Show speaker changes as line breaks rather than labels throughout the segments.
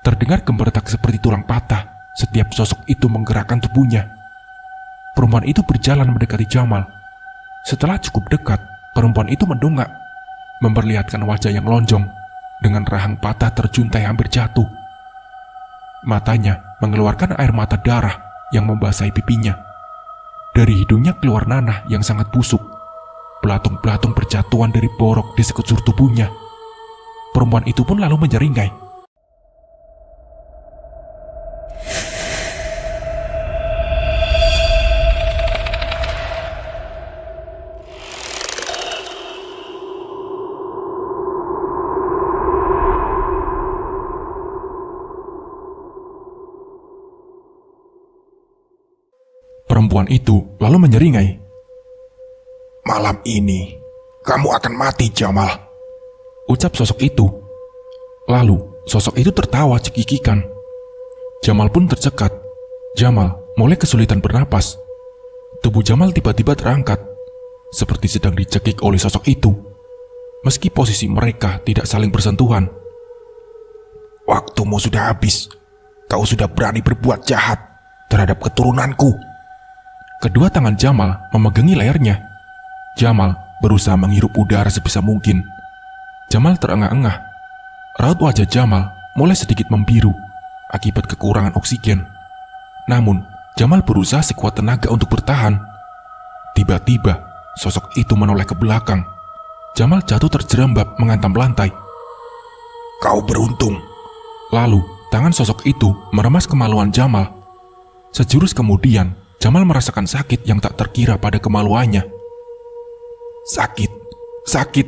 Terdengar gembertak seperti tulang patah setiap sosok itu menggerakkan tubuhnya. Perempuan itu berjalan mendekati Jamal. Setelah cukup dekat, perempuan itu mendongak, memperlihatkan wajah yang lonjong dengan rahang patah terjuntai hampir jatuh. Matanya mengeluarkan air mata darah yang membasahi pipinya. Dari hidungnya keluar nanah yang sangat busuk. Belatung-belatung berjatuhan dari borok di sekujur tubuhnya. Perempuan itu pun lalu menyeringai. Perempuan itu lalu menyeringai.
"Malam ini, kamu akan mati, Jamal,"
ucap sosok itu. Lalu, sosok itu tertawa cekikikan. Jamal pun tercekat. Jamal mulai kesulitan bernapas. Tubuh Jamal tiba-tiba terangkat, seperti sedang dicekik oleh sosok itu. Meski posisi mereka tidak saling bersentuhan.
"Waktumu sudah habis. Kau sudah berani berbuat jahat terhadap keturunanku."
Kedua tangan Jamal memegangi lehernya. Jamal berusaha menghirup udara sebisa mungkin. Jamal terengah-engah. Raut wajah Jamal mulai sedikit membiru akibat kekurangan oksigen. Namun, Jamal berusaha sekuat tenaga untuk bertahan. Tiba-tiba, sosok itu menoleh ke belakang. Jamal jatuh terjerembab menghantam lantai.
"Kau beruntung."
Lalu, tangan sosok itu meremas kemaluan Jamal. Sejurus kemudian, Jamal merasakan sakit yang tak terkira pada kemaluannya.
Sakit.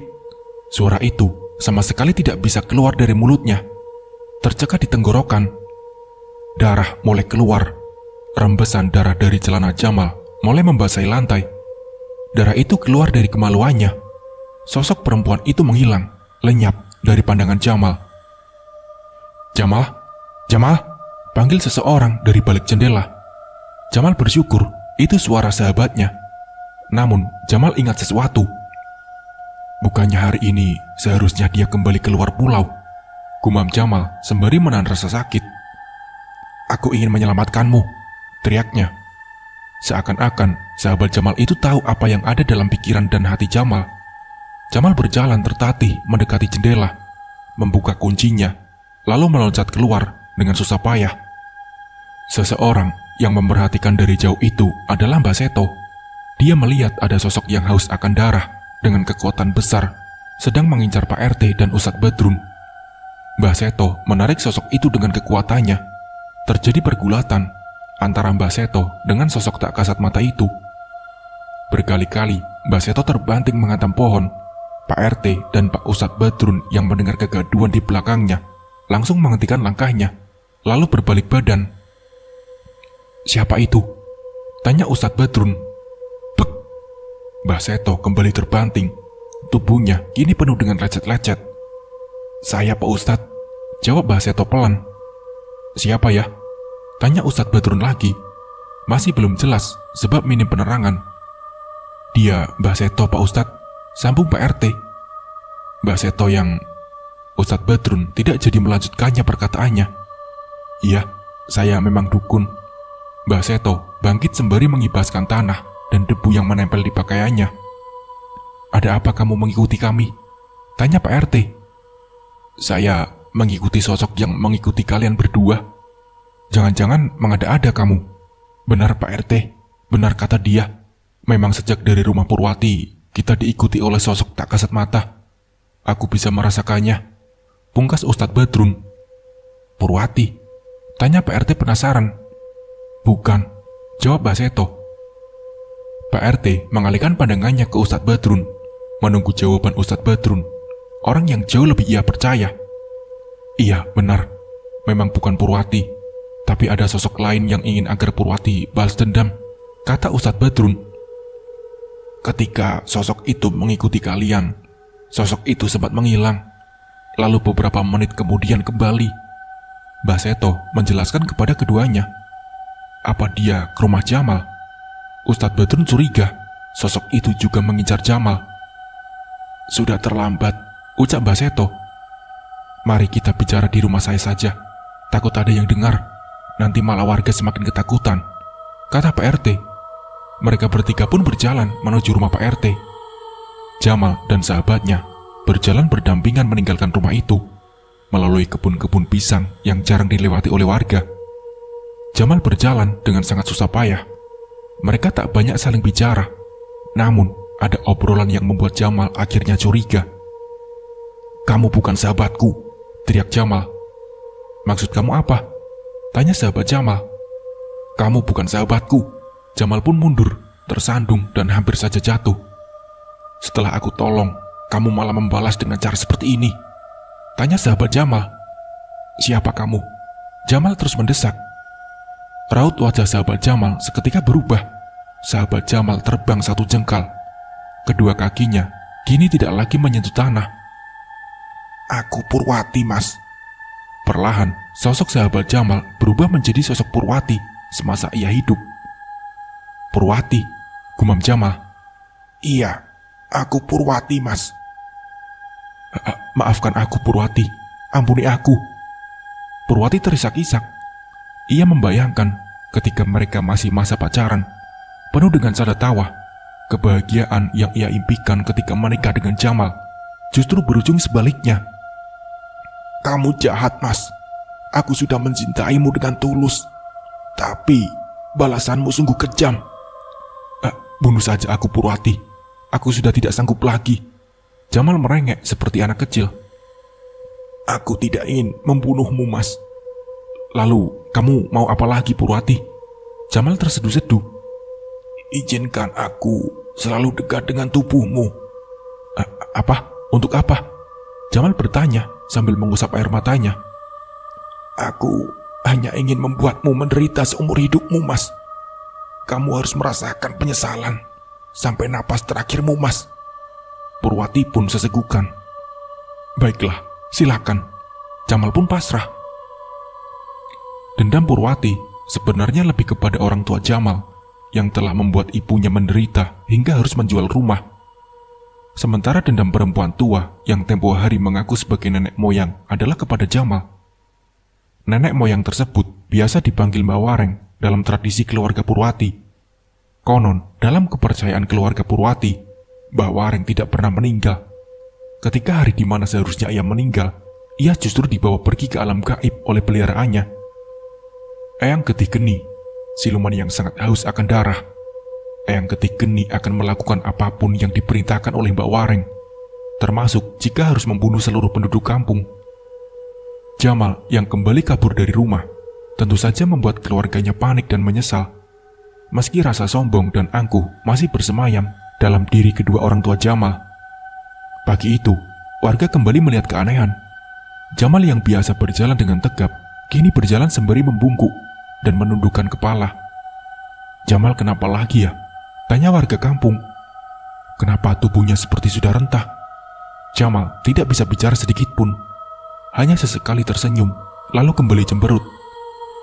Suara itu sama sekali tidak bisa keluar dari mulutnya. Tercekat di tenggorokan. Darah mulai keluar. Rembesan darah dari celana Jamal mulai membasahi lantai. Darah itu keluar dari kemaluannya. Sosok perempuan itu menghilang, lenyap dari pandangan Jamal. Jamal, panggil seseorang dari balik jendela. Jamal bersyukur itu suara sahabatnya. Namun Jamal ingat sesuatu. Bukannya hari ini seharusnya dia kembali keluar pulau, gumam Jamal sembari menahan rasa sakit. "Aku ingin menyelamatkanmu," teriaknya. Seakan-akan sahabat Jamal itu tahu apa yang ada dalam pikiran dan hati Jamal. Jamal berjalan tertatih mendekati jendela, membuka kuncinya, lalu meloncat keluar dengan susah payah. Seseorang yang memperhatikan dari jauh itu adalah Mbak Seto. Dia melihat ada sosok yang haus akan darah dengan kekuatan besar sedang mengincar Pak RT dan Ustadz Badrun. Mbak Seto menarik sosok itu dengan kekuatannya. Terjadi pergulatan antara Mbak Seto dengan sosok tak kasat mata itu. Berkali-kali Mbak Seto terbanting menghantam pohon. Pak RT dan Pak Ustadz Badrun yang mendengar kegaduhan di belakangnya langsung menghentikan langkahnya, lalu berbalik badan. "Siapa itu?" tanya Ustadz Badrun. Bek! Mbah Seto kembali terbanting. Tubuhnya kini penuh dengan lecet-lecet. "Saya Pak Ustadz," jawab Mbah Seto pelan. "Siapa ya?" tanya Ustadz Badrun lagi. Masih belum jelas sebab minim penerangan. "Dia Mbah Seto Pak Ustadz," sambung Pak RT. Mbah Seto yang... Ustadz Badrun tidak jadi melanjutkannya perkataannya. "Iya, saya memang dukun." Mbah Seto bangkit sembari mengibaskan tanah dan debu yang menempel di pakaiannya. "Ada apa kamu mengikuti kami?" tanya Pak RT. "Saya mengikuti sosok yang mengikuti kalian berdua. Jangan-jangan mengada-ada kamu." "Benar Pak RT, benar kata dia. Memang sejak dari rumah Purwati, kita diikuti oleh sosok tak kasat mata. Aku bisa merasakannya," pungkas Ustadz Badrun. "Purwati?" tanya Pak RT penasaran. "Bukan," jawab Mbah Seto. Pak RT mengalihkan pandangannya ke Ustadz Badrun, menunggu jawaban Ustadz Badrun, orang yang jauh lebih ia percaya. "Iya, benar. Memang bukan Purwati, tapi ada sosok lain yang ingin agar Purwati balas dendam," kata Ustadz Badrun. "Ketika sosok itu mengikuti kalian, sosok itu sempat menghilang, lalu beberapa menit kemudian kembali." Mbah Seto menjelaskan kepada keduanya. "Apa dia ke rumah Jamal?" Ustadz Badrun curiga sosok itu juga mengincar Jamal. "Sudah terlambat," ucap Mbah Seto. "Mari kita bicara di rumah saya saja," Takut ada yang dengar, nanti malah warga semakin ketakutan, kata Pak RT. Mereka bertiga pun berjalan menuju rumah Pak RT. Jamal dan sahabatnya berjalan berdampingan meninggalkan rumah itu, melalui kebun-kebun pisang yang jarang dilewati oleh warga. Jamal berjalan dengan sangat susah payah. Mereka tak banyak saling bicara, namun ada obrolan yang membuat Jamal akhirnya curiga. "Kamu bukan sahabatku," teriak Jamal. "Maksud kamu apa?" tanya sahabat Jamal. "Kamu bukan sahabatku." Jamal pun mundur, tersandung dan hampir saja jatuh. "Setelah aku tolong, kamu malah membalas dengan cara seperti ini," tanya sahabat Jamal. "Siapa kamu?" Jamal terus mendesak. Raut wajah sahabat Jamal seketika berubah. Sahabat Jamal terbang satu jengkal. Kedua kakinya kini tidak lagi menyentuh tanah.
"Aku Purwati, Mas."
Perlahan, sosok sahabat Jamal berubah menjadi sosok Purwati semasa ia hidup. "Purwati," gumam Jamal.
"Iya, aku Purwati, Mas."
Maafkan aku, Purwati. Ampuni aku." Purwati terisak-isak. Ia membayangkan ketika mereka masih masa pacaran, penuh dengan canda tawa. Kebahagiaan yang ia impikan ketika menikah dengan Jamal justru berujung sebaliknya.
"Kamu jahat, Mas. Aku sudah mencintaimu dengan tulus. Tapi balasanmu sungguh kejam."
Bunuh saja aku, Purwati. Aku sudah tidak sanggup lagi." Jamal merengek seperti anak kecil.
"Aku tidak ingin membunuhmu, Mas."
"Lalu kamu mau apa lagi, Purwati?" Jamal terseduh-seduh.
"Izinkan aku selalu dekat dengan tubuhmu."
Apa? Untuk apa?" Jamal bertanya sambil mengusap air matanya.
"Aku hanya ingin membuatmu menderita seumur hidupmu, Mas. Kamu harus merasakan penyesalan sampai napas terakhirmu, Mas."
Purwati pun sesegukan. "Baiklah, silakan." Jamal pun pasrah. Dendam Purwati sebenarnya lebih kepada orang tua Jamal yang telah membuat ibunya menderita hingga harus menjual rumah. Sementara dendam perempuan tua yang tempo hari mengaku sebagai nenek moyang adalah kepada Jamal. Nenek moyang tersebut biasa dipanggil Mbak Wareng dalam tradisi keluarga Purwati. Konon, dalam kepercayaan keluarga Purwati, Mbak Wareng tidak pernah meninggal. Ketika hari di mana seharusnya ia meninggal, ia justru dibawa pergi ke alam gaib oleh peliharaannya. Eyang Getih Geni, siluman yang sangat haus akan darah. Eyang Getih Geni akan melakukan apapun yang diperintahkan oleh Mbak Wareng, termasuk jika harus membunuh seluruh penduduk kampung. Jamal yang kembali kabur dari rumah tentu saja membuat keluarganya panik dan menyesal. Meski rasa sombong dan angkuh masih bersemayam dalam diri kedua orang tua Jamal. Pagi itu, warga kembali melihat keanehan. Jamal yang biasa berjalan dengan tegap, kini berjalan sembari membungkuk dan menundukkan kepala. "Jamal kenapa lagi ya?" tanya warga kampung. "Kenapa tubuhnya seperti sudah rentah?" Jamal tidak bisa bicara sedikit pun. Hanya sesekali tersenyum, lalu kembali cemberut.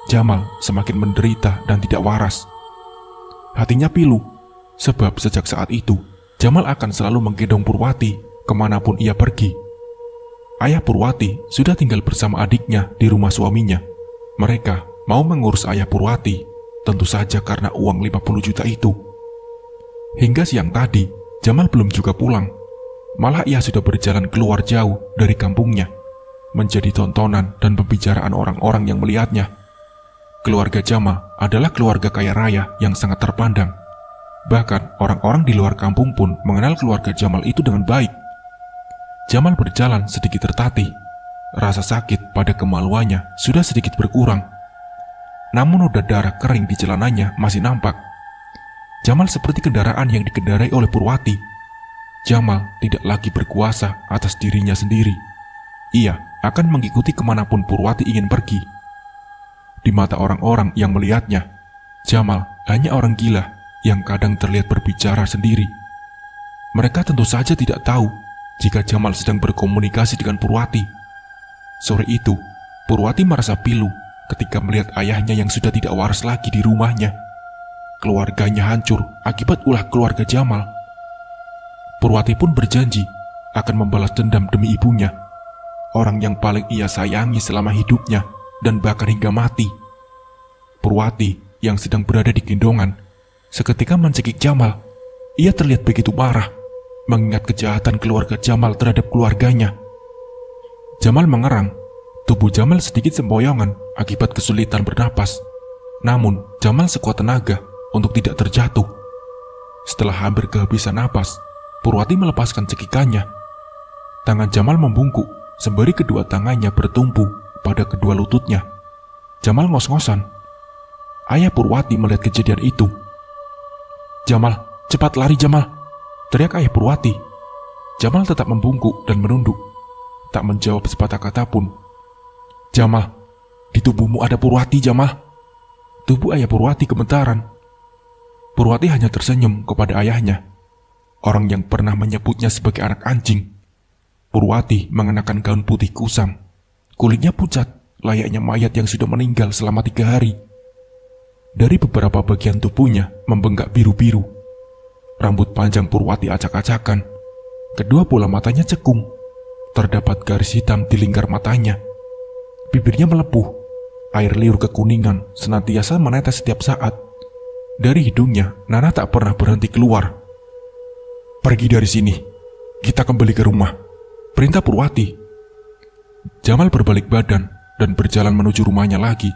Jamal semakin menderita dan tidak waras. Hatinya pilu, sebab sejak saat itu, Jamal akan selalu menggendong Purwati kemanapun ia pergi. Ayah Purwati sudah tinggal bersama adiknya di rumah suaminya. Mereka mau mengurus ayah Purwati, tentu saja karena uang 50 juta itu. Hingga siang tadi, Jamal belum juga pulang. Malah ia sudah berjalan keluar jauh dari kampungnya, menjadi tontonan dan pembicaraan orang-orang yang melihatnya. Keluarga Jamal adalah keluarga kaya raya yang sangat terpandang. Bahkan orang-orang di luar kampung pun mengenal keluarga Jamal itu dengan baik. Jamal berjalan sedikit tertatih. Rasa sakit pada kemaluannya sudah sedikit berkurang. Namun noda darah kering di celananya masih nampak. Jamal seperti kendaraan yang dikendarai oleh Purwati. Jamal tidak lagi berkuasa atas dirinya sendiri. Ia akan mengikuti kemanapun Purwati ingin pergi. Di mata orang-orang yang melihatnya, Jamal hanya orang gila yang kadang terlihat berbicara sendiri. Mereka tentu saja tidak tahu jika Jamal sedang berkomunikasi dengan Purwati. Sore itu, Purwati merasa pilu ketika melihat ayahnya yang sudah tidak waras lagi di rumahnya. Keluarganya hancur akibat ulah keluarga Jamal. Purwati pun berjanji akan membalas dendam demi ibunya, orang yang paling ia sayangi selama hidupnya, dan bahkan hingga mati. Purwati yang sedang berada di gendongan seketika mencekik Jamal. Ia terlihat begitu marah mengingat kejahatan keluarga Jamal terhadap keluarganya. Jamal mengerang. Tubuh Jamal sedikit sempoyongan akibat kesulitan bernapas. Namun Jamal sekuat tenaga untuk tidak terjatuh. Setelah hampir kehabisan napas, Purwati melepaskan cekikannya. Tangan Jamal membungkuk sembari kedua tangannya bertumpu pada kedua lututnya. Jamal ngos-ngosan. Ayah Purwati melihat kejadian itu. "Jamal, cepat lari Jamal!" teriak ayah Purwati. Jamal tetap membungkuk dan menunduk, tak menjawab sepatah kata pun. "Jamal, di tubuhmu ada Purwati, Jamal." Tubuh ayah Purwati gemetaran. Purwati hanya tersenyum kepada ayahnya, orang yang pernah menyebutnya sebagai anak anjing. Purwati mengenakan gaun putih kusam. Kulitnya pucat, layaknya mayat yang sudah meninggal selama 3 hari. Dari beberapa bagian tubuhnya membengkak biru-biru. Rambut panjang Purwati acak-acakan. Kedua bola matanya cekung. Terdapat garis hitam di lingkar matanya. Bibirnya melepuh. Air liur kekuningan senantiasa menetes setiap saat. Dari hidungnya, nanah tak pernah berhenti keluar. "Pergi dari sini. Kita kembali ke rumah," perintah Purwati. Jamal berbalik badan dan berjalan menuju rumahnya lagi.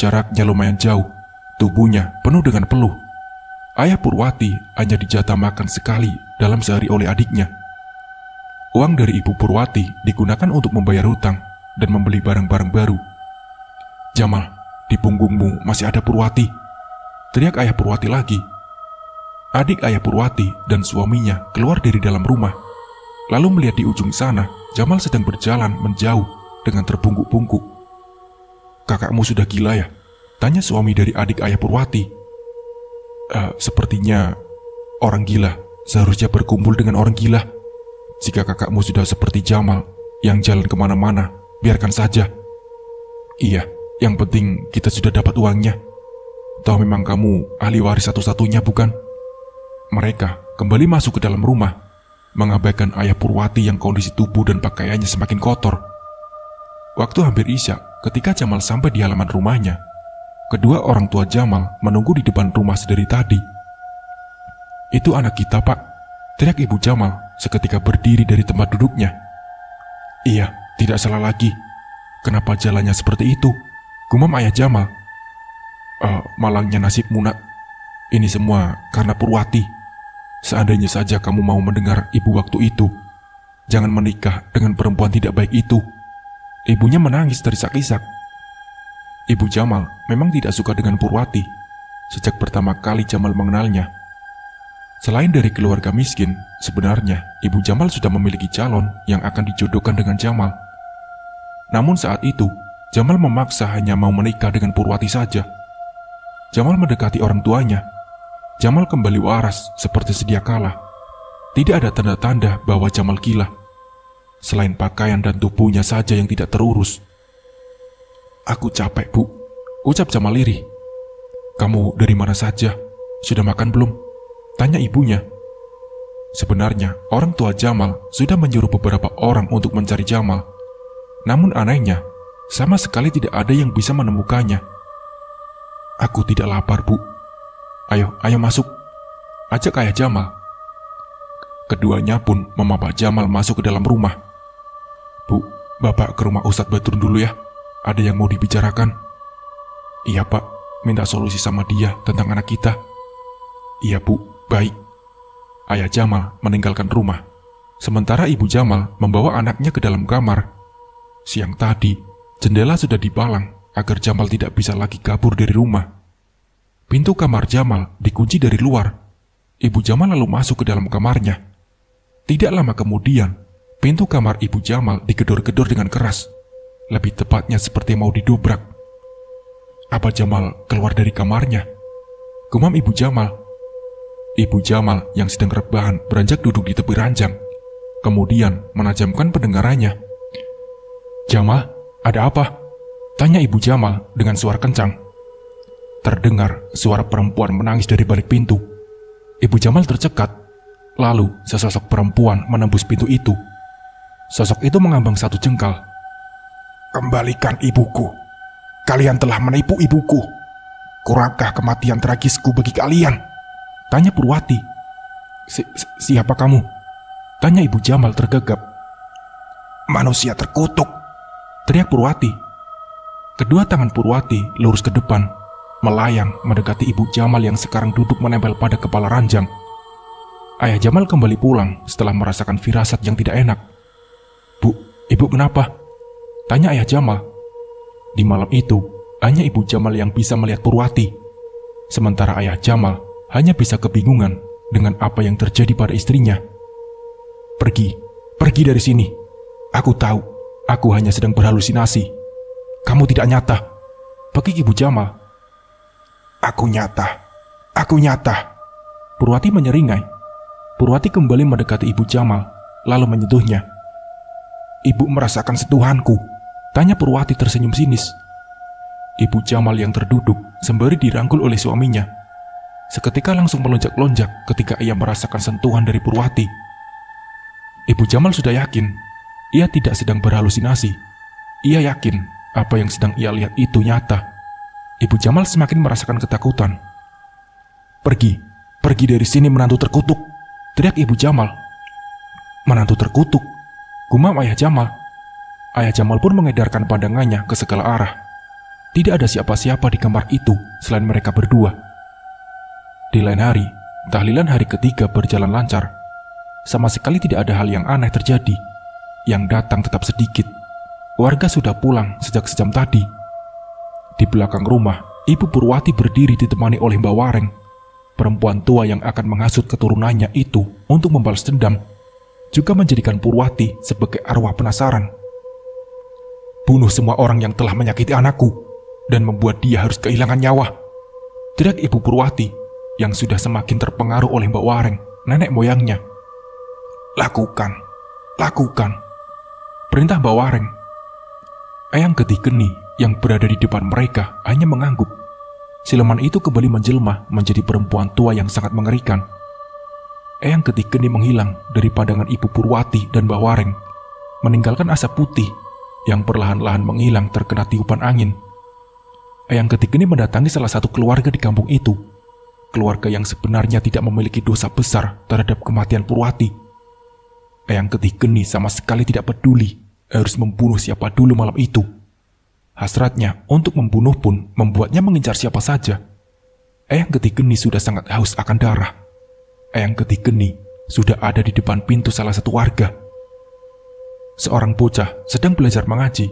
Jaraknya lumayan jauh. Tubuhnya penuh dengan peluh. Ayah Purwati hanya dijatah makan sekali dalam sehari oleh adiknya. Uang dari ibu Purwati digunakan untuk membayar hutang dan membeli barang-barang baru. "Jamal, di punggungmu masih ada Purwati," teriak ayah Purwati lagi. Adik ayah Purwati dan suaminya keluar dari dalam rumah. Lalu melihat di ujung sana, Jamal sedang berjalan menjauh dengan terbungkuk-bungkuk. "Kakakmu sudah gila ya?" tanya suami dari adik ayah Purwati. Sepertinya orang gila seharusnya berkumpul dengan orang gila. Jika kakakmu sudah seperti Jamal yang jalan kemana-mana, biarkan saja." "Iya, yang penting kita sudah dapat uangnya. Toh memang kamu ahli waris satu-satunya, bukan?" Mereka kembali masuk ke dalam rumah, mengabaikan ayah Purwati yang kondisi tubuh dan pakaiannya semakin kotor. Waktu hampir isya, ketika Jamal sampai di halaman rumahnya, kedua orang tua Jamal menunggu di depan rumah sedari tadi. "Itu anak kita, Pak," teriak ibu Jamal seketika berdiri dari tempat duduknya. "Iya, tidak salah lagi. Kenapa jalannya seperti itu?" gumam ayah Jamal. Malangnya nasibmu, nak. Ini semua karena Purwati. Seandainya saja kamu mau mendengar ibu waktu itu, jangan menikah dengan perempuan tidak baik itu." Ibunya menangis terisak-isak. Ibu Jamal memang tidak suka dengan Purwati sejak pertama kali Jamal mengenalnya. Selain dari keluarga miskin, sebenarnya ibu Jamal sudah memiliki calon yang akan dijodohkan dengan Jamal. Namun saat itu, Jamal memaksa hanya mau menikah dengan Purwati saja. Jamal mendekati orang tuanya. Jamal kembali waras seperti sedia kala. Tidak ada tanda-tanda bahwa Jamal gila. Selain pakaian dan tubuhnya saja yang tidak terurus. "Aku capek, Bu," ucap Jamal lirih. "Kamu dari mana saja? Sudah makan belum?" tanya ibunya. Sebenarnya orang tua Jamal sudah menyuruh beberapa orang untuk mencari Jamal. Namun anehnya, sama sekali tidak ada yang bisa menemukannya. "Aku tidak lapar, Bu. Ayo masuk," ajak ayah Jamal. Keduanya pun membawa Jamal masuk ke dalam rumah. "Bu, Bapak ke rumah Ustadz Badrun dulu ya. Ada yang mau dibicarakan." "Iya, Pak. Minta solusi sama dia tentang anak kita." "Iya, Bu. Baik." Ayah Jamal meninggalkan rumah. Sementara ibu Jamal membawa anaknya ke dalam kamar. Siang tadi, jendela sudah dipalang agar Jamal tidak bisa lagi kabur dari rumah. Pintu kamar Jamal dikunci dari luar. Ibu Jamal lalu masuk ke dalam kamarnya. Tidak lama kemudian, pintu kamar ibu Jamal digedor-gedor dengan keras. Lebih tepatnya seperti mau didobrak. "Apa Jamal keluar dari kamarnya?" gumam ibu Jamal. Ibu Jamal yang sedang rebahan beranjak duduk di tepi ranjang. Kemudian menajamkan pendengarannya. "Jamal, ada apa?" tanya ibu Jamal dengan suara kencang. Terdengar suara perempuan menangis dari balik pintu. Ibu Jamal tercekat. Lalu sesosok perempuan menembus pintu itu. Sosok itu mengambang 1 jengkal.
"Kembalikan ibuku. Kalian telah menipu ibuku. Kurangkah kematian tragisku bagi kalian?
Tanya Purwati. Siapa kamu? Tanya Ibu Jamal tergagap.
Manusia terkutuk,
teriak Purwati. Kedua tangan Purwati lurus ke depan, melayang mendekati Ibu Jamal yang sekarang duduk menempel pada kepala ranjang. Ayah Jamal kembali pulang setelah merasakan firasat yang tidak enak. Bu, ibu kenapa? Tanya Ayah Jamal. Di malam itu, hanya Ibu Jamal yang bisa melihat Purwati. Sementara Ayah Jamal hanya bisa kebingungan dengan apa yang terjadi pada istrinya. Pergi dari sini. Aku tahu, aku hanya sedang berhalusinasi. Kamu tidak nyata, bagi Ibu Jamal.
Aku nyata.
Purwati menyeringai. Purwati kembali mendekati Ibu Jamal, lalu menyentuhnya.
Ibu merasakan sentuhanku?
Tanya Purwati tersenyum sinis. Ibu Jamal yang terduduk sembari dirangkul oleh suaminya. Seketika langsung melonjak-lonjak ketika ia merasakan sentuhan dari Purwati. Ibu Jamal sudah yakin, ia tidak sedang berhalusinasi. Ia yakin apa yang sedang ia lihat itu nyata. Ibu Jamal semakin merasakan ketakutan. Pergi dari sini menantu terkutuk, teriak Ibu Jamal. Menantu terkutuk, gumam Ayah Jamal. Ayah Jamal pun mengedarkan pandangannya ke segala arah. Tidak ada siapa-siapa di kamar itu selain mereka berdua. Di lain hari, tahlilan hari ketiga berjalan lancar. Sama sekali tidak ada hal yang aneh terjadi. Yang datang tetap sedikit. Warga sudah pulang sejak sejam tadi. Di belakang rumah, Ibu Purwati berdiri ditemani oleh Mbak Wareng, perempuan tua yang akan menghasut keturunannya itu untuk membalas dendam, juga menjadikan Purwati sebagai arwah penasaran. Bunuh semua orang yang telah menyakiti anakku dan membuat dia harus kehilangan nyawa, teriak Ibu Purwati yang sudah semakin terpengaruh oleh Mbak Wareng, nenek moyangnya. Lakukan, perintah Mbak Wareng. Eyang Getih Geni yang berada di depan mereka hanya mengangguk. Siluman itu kembali menjelma menjadi perempuan tua yang sangat mengerikan. Eyang Getih Geni menghilang dari pandangan Ibu Purwati dan Mbak Wareng, meninggalkan asap putih yang perlahan-lahan menghilang terkena tiupan angin. Eyang Getih Geni mendatangi salah satu keluarga di kampung itu, keluarga yang sebenarnya tidak memiliki dosa besar terhadap kematian Purwati. Eyang Getih Geni sama sekali tidak peduli harus membunuh siapa dulu malam itu. Hasratnya untuk membunuh pun membuatnya mengincar siapa saja. Eyang Getih Geni sudah sangat haus akan darah. Eyang Getih Geni sudah ada di depan pintu salah satu warga. Seorang bocah sedang belajar mengaji.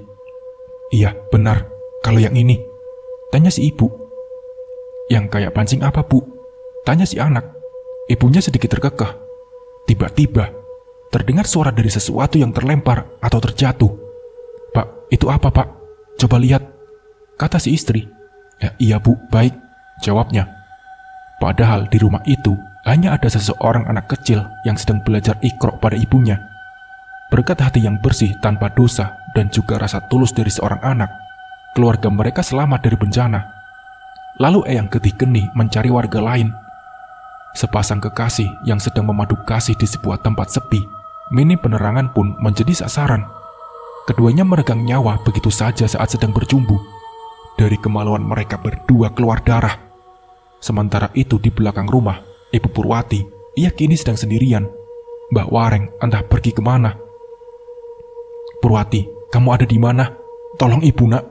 Iya, benar. Kalau yang ini, tanya si ibu. Yang kayak pancing apa, Bu? Tanya si anak. Ibunya sedikit terkekeh. Tiba-tiba, terdengar suara dari sesuatu yang terlempar atau terjatuh. Pak, itu apa, Pak? Coba lihat, kata si istri. Ya, iya, Bu, baik, jawabnya. Padahal di rumah itu hanya ada seseorang anak kecil yang sedang belajar Iqra pada ibunya. Berkat hati yang bersih tanpa dosa dan juga rasa tulus dari seorang anak, keluarga mereka selamat dari bencana. Lalu Eyang Getih Geni mencari warga lain. Sepasang kekasih yang sedang memadu kasih di sebuah tempat sepi, minim penerangan pun menjadi sasaran. Keduanya meregang nyawa begitu saja saat sedang berjumbu. Dari kemaluan mereka berdua keluar darah. Sementara itu di belakang rumah, Ibu Purwati, ia kini sedang sendirian. Mbak Wareng entah pergi kemana. Purwati, kamu ada di mana? Tolong ibu, nak,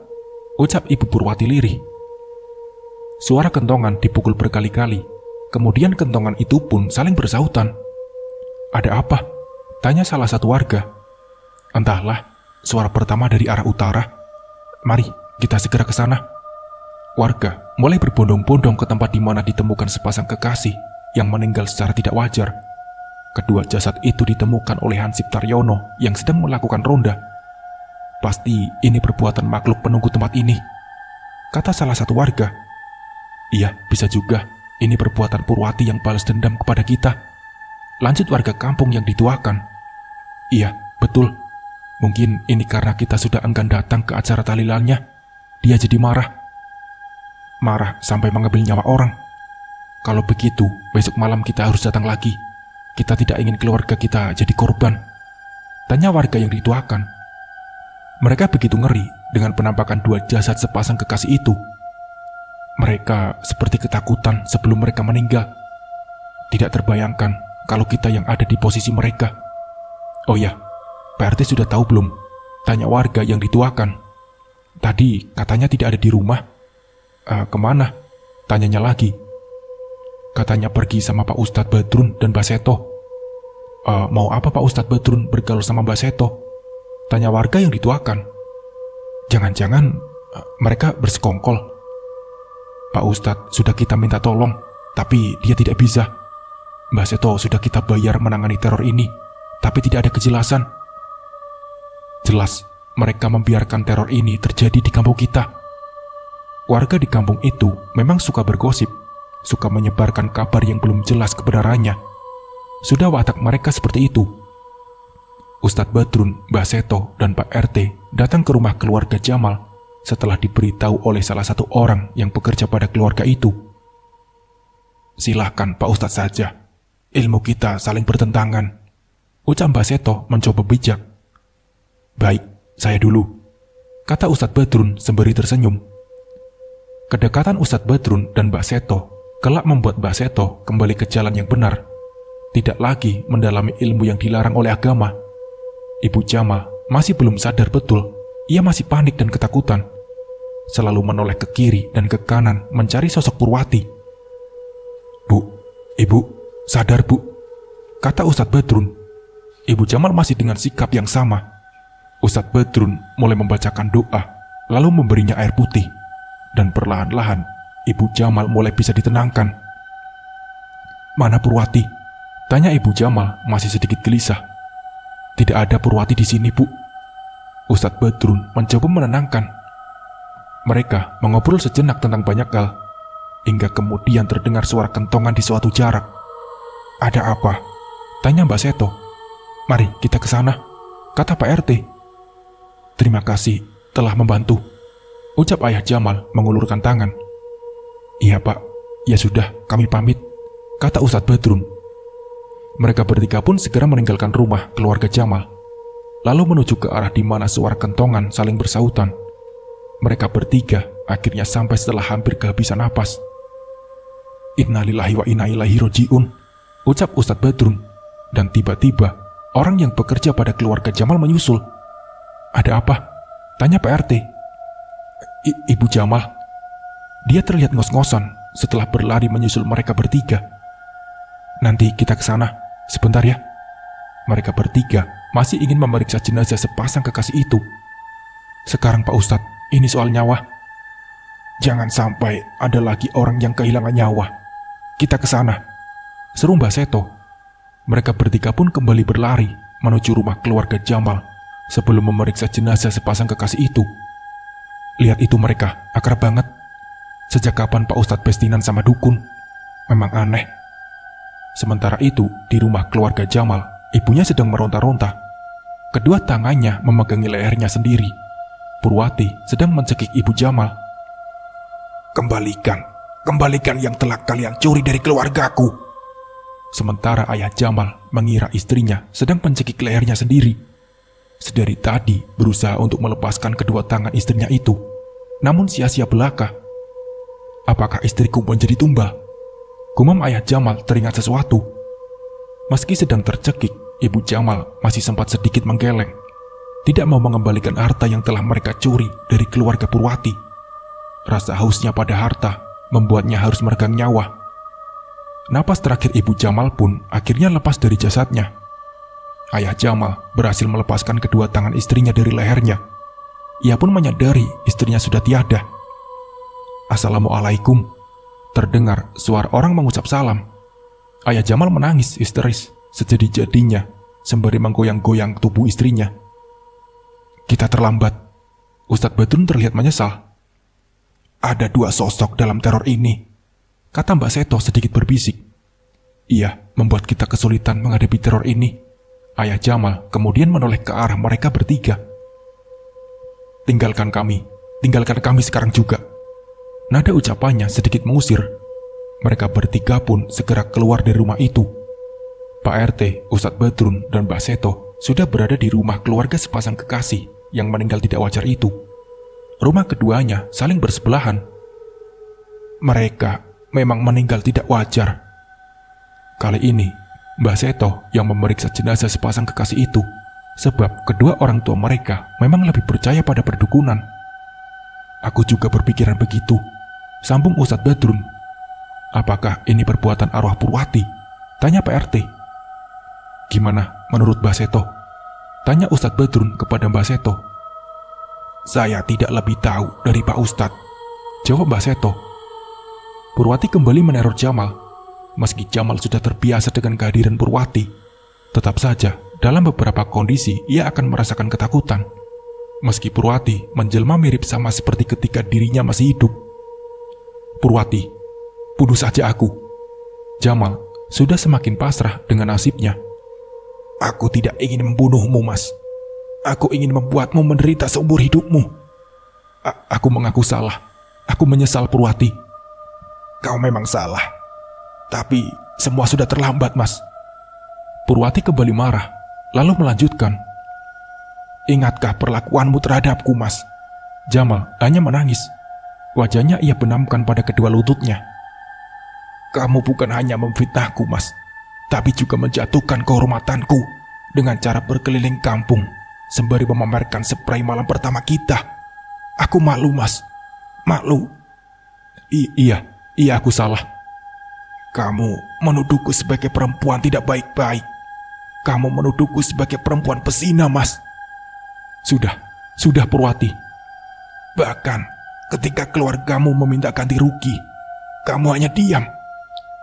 ucap Ibu Purwati lirih. Suara kentongan dipukul berkali-kali. Kemudian kentongan itu pun saling bersahutan. Ada apa? Tanya salah satu warga. Entahlah, suara pertama dari arah utara. Mari, kita segera ke sana. Warga mulai berbondong-bondong ke tempat di mana ditemukan sepasang kekasih yang meninggal secara tidak wajar. Kedua jasad itu ditemukan oleh Hansip Taryono yang sedang melakukan ronda. Pasti ini perbuatan makhluk penunggu tempat ini, kata salah satu warga. Iya, bisa juga ini perbuatan Purwati yang balas dendam kepada kita, lanjut warga kampung yang dituakan. Iya, betul. Mungkin ini karena kita sudah enggan datang ke acara tahlilannya. Dia jadi marah. Marah sampai mengambil nyawa orang. Kalau begitu, besok malam kita harus datang lagi. Kita tidak ingin keluarga kita jadi korban, tanya warga yang dituakan. Mereka begitu ngeri dengan penampakan dua jasad sepasang kekasih itu. Mereka seperti ketakutan sebelum mereka meninggal. Tidak terbayangkan kalau kita yang ada di posisi mereka. Oh ya, Pak RT sudah tahu belum? Tanya warga yang dituakan. Tadi katanya tidak ada di rumah. Kemana? Tanyanya lagi. Katanya pergi sama Pak Ustadz Badrun dan Mbak Seto. Mau apa Pak Ustadz Badrun bergaul sama Mbak Seto? Tanya warga yang dituakan. Jangan-jangan mereka bersekongkol. Pak Ustadz sudah kita minta tolong, tapi dia tidak bisa. Mbak Seto sudah kita bayar menangani teror ini, tapi tidak ada kejelasan. Jelas, mereka membiarkan teror ini terjadi di kampung kita. Warga di kampung itu memang suka bergosip, suka menyebarkan kabar yang belum jelas kebenarannya. Sudah watak mereka seperti itu. Ustadz Badrun, Mbak Seto, dan Pak RT datang ke rumah keluarga Jamal setelah diberitahu oleh salah satu orang yang bekerja pada keluarga itu. Silahkan Pak Ustadz saja. Ilmu kita saling bertentangan, ucap Mbak Seto mencoba bijak. Baik, saya dulu, kata Ustadz Badrun sembari tersenyum. Kedekatan Ustadz Badrun dan Mbak Seto kelak membuat Mbak Seto kembali ke jalan yang benar, tidak lagi mendalami ilmu yang dilarang oleh agama. Ibu Jamal masih belum sadar betul, ia masih panik dan ketakutan, selalu menoleh ke kiri dan ke kanan mencari sosok Purwati. Bu, Ibu, sadar Bu, kata Ustadz Badrun. Ibu Jamal masih dengan sikap yang sama. Ustadz Badrun mulai membacakan doa, lalu memberinya air putih, dan perlahan-lahan Ibu Jamal mulai bisa ditenangkan. Mana Purwati? Tanya Ibu Jamal masih sedikit gelisah. Tidak ada Purwati di sini Bu. Ustadz Badrun mencoba menenangkan. Mereka mengobrol sejenak tentang banyak hal, hingga kemudian terdengar suara kentongan di suatu jarak. Ada apa? Tanya Mbak Seto. Mari kita ke sana, kata Pak RT. Terima kasih telah membantu, ucap Ayah Jamal mengulurkan tangan. Iya Pak, ya sudah kami pamit, kata Ustadz Badrun. Mereka bertiga pun segera meninggalkan rumah keluarga Jamal, lalu menuju ke arah di mana suara kentongan saling bersautan. Mereka bertiga akhirnya sampai setelah hampir kehabisan napas. Innalillahi wa inna ilaihi roji'un, ucap Ustadz Badrun, dan tiba-tiba orang yang bekerja pada keluarga Jamal menyusul. Ada apa? Tanya Pak RT. Ibu Jamal. Dia terlihat ngos-ngosan setelah berlari menyusul mereka bertiga. Nanti kita ke sana, sebentar ya. Mereka bertiga masih ingin memeriksa jenazah sepasang kekasih itu. Sekarang Pak Ustadz, ini soal nyawa. Jangan sampai ada lagi orang yang kehilangan nyawa. Kita ke sana, seru Mbak Seto. Mereka bertiga pun kembali berlari menuju rumah keluarga Jamal sebelum memeriksa jenazah sepasang kekasih itu. Lihat itu mereka, akrab banget. Sejak kapan Pak Ustadz bestinan sama dukun? Memang aneh. Sementara itu, di rumah keluarga Jamal, ibunya sedang meronta-ronta. Kedua tangannya memegangi lehernya sendiri. Purwati sedang mencekik Ibu Jamal. Kembalikan yang telah kalian curi dari keluargaku. Sementara Ayah Jamal mengira istrinya sedang mencekik lehernya sendiri. Sedari tadi berusaha untuk melepaskan kedua tangan istrinya itu, namun sia-sia belaka. Apakah istriku menjadi tumbal? Gumam Ayah Jamal teringat sesuatu. Meski sedang tercekik, Ibu Jamal masih sempat sedikit menggeleng, tidak mau mengembalikan harta yang telah mereka curi dari keluarga Purwati. Rasa hausnya pada harta membuatnya harus meregang nyawa. Napas terakhir Ibu Jamal pun akhirnya lepas dari jasadnya. Ayah Jamal berhasil melepaskan kedua tangan istrinya dari lehernya. Ia pun menyadari istrinya sudah tiada. Assalamualaikum. Terdengar suara orang mengucap salam. Ayah Jamal menangis histeris sejadi-jadinya sembari menggoyang-goyang tubuh istrinya. Kita terlambat. Ustadz Badrun terlihat menyesal. Ada dua sosok dalam teror ini, kata Mbak Seto sedikit berbisik. Iya, membuat kita kesulitan menghadapi teror ini. Ayah Jamal kemudian menoleh ke arah mereka bertiga. Tinggalkan kami sekarang juga. Nada ucapannya sedikit mengusir. Mereka bertiga pun segera keluar dari rumah itu. Pak RT, Ustadz Badrun, dan Mbak Seto sudah berada di rumah keluarga sepasang kekasih yang meninggal tidak wajar itu. rumah keduanya saling bersebelahan.
Mereka memang meninggal tidak wajar.
Kali ini, Mbah Seto yang memeriksa jenazah sepasang kekasih itu, sebab kedua orang tua mereka memang lebih percaya pada perdukunan.
Aku juga berpikiran begitu, sambung Ustadz Badrun.
Apakah ini perbuatan arwah Purwati? Tanya Pak RT.
Gimana menurut Mbah Seto? Tanya Ustadz Badrun kepada Mbah Seto. Saya tidak lebih tahu dari Pak Ustadz,
jawab Mbah Seto. Purwati kembali meneror Jamal. Meski Jamal sudah terbiasa dengan kehadiran Purwati, tetap saja dalam beberapa kondisi ia akan merasakan ketakutan. Meski Purwati menjelma mirip sama seperti ketika dirinya masih hidup.
Purwati, bunuh saja aku.
Jamal sudah semakin pasrah dengan nasibnya.
Aku tidak ingin membunuhmu, Mas. Aku ingin membuatmu menderita seumur hidupmu.
Aku mengaku salah. Aku menyesal, Purwati.
Kau memang salah. Tapi semua sudah terlambat, Mas.
Purwati kembali marah, lalu melanjutkan.
Ingatkah perlakuanmu terhadapku, Mas?
Jamal hanya menangis. Wajahnya ia benamkan pada kedua lututnya.
Kamu bukan hanya memfitnahku, Mas, tapi juga menjatuhkan kehormatanku dengan cara berkeliling kampung sembari memamerkan spray malam pertama kita. Aku malu, Mas. Malu.
Iya, aku salah.
Kamu menuduhku sebagai perempuan tidak baik-baik. Kamu menuduhku sebagai perempuan pesina, Mas.
Sudah Purwati.
Bahkan ketika keluargamu meminta ganti rugi, kamu hanya diam.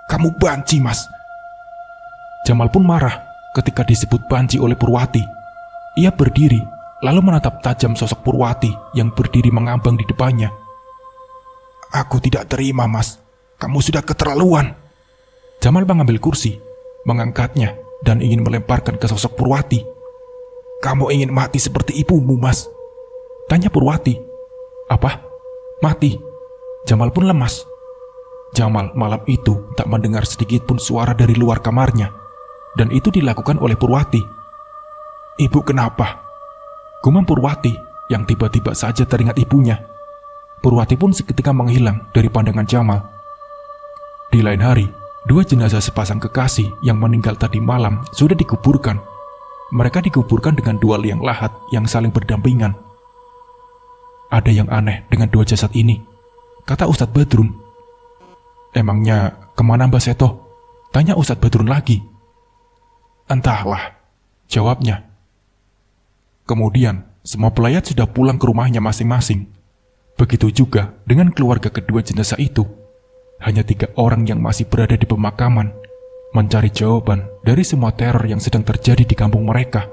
Kamu banci, Mas.
Jamal pun marah ketika disebut banci oleh Purwati. Ia berdiri, lalu menatap tajam sosok Purwati yang berdiri mengambang di depannya.
Aku tidak terima, Mas. Kamu sudah keterlaluan.
Jamal mengambil kursi, mengangkatnya, dan ingin melemparkan ke sosok Purwati.
Kamu ingin mati seperti ibumu, Mas?
Tanya Purwati. Apa? Mati? Jamal pun lemas. Jamal malam itu tak mendengar sedikit pun suara dari luar kamarnya, dan itu dilakukan oleh Purwati.
Ibu kenapa?
Gumam Purwati yang tiba-tiba saja teringat ibunya. Purwati pun seketika menghilang dari pandangan Jamal. Di lain hari, dua jenazah sepasang kekasih yang meninggal tadi malam sudah dikuburkan. Mereka dikuburkan dengan dua liang lahat yang saling berdampingan. Ada yang aneh dengan dua jasad ini, kata Ustadz Badrun. Emangnya kemana Mbah Seto? Tanya Ustadz Badrun lagi.
Entahlah,
jawabnya. Kemudian, semua pelayat sudah pulang ke rumahnya masing-masing. Begitu juga dengan keluarga kedua jenazah itu. Hanya 3 orang yang masih berada di pemakaman, mencari jawaban dari semua teror yang sedang terjadi di kampung mereka.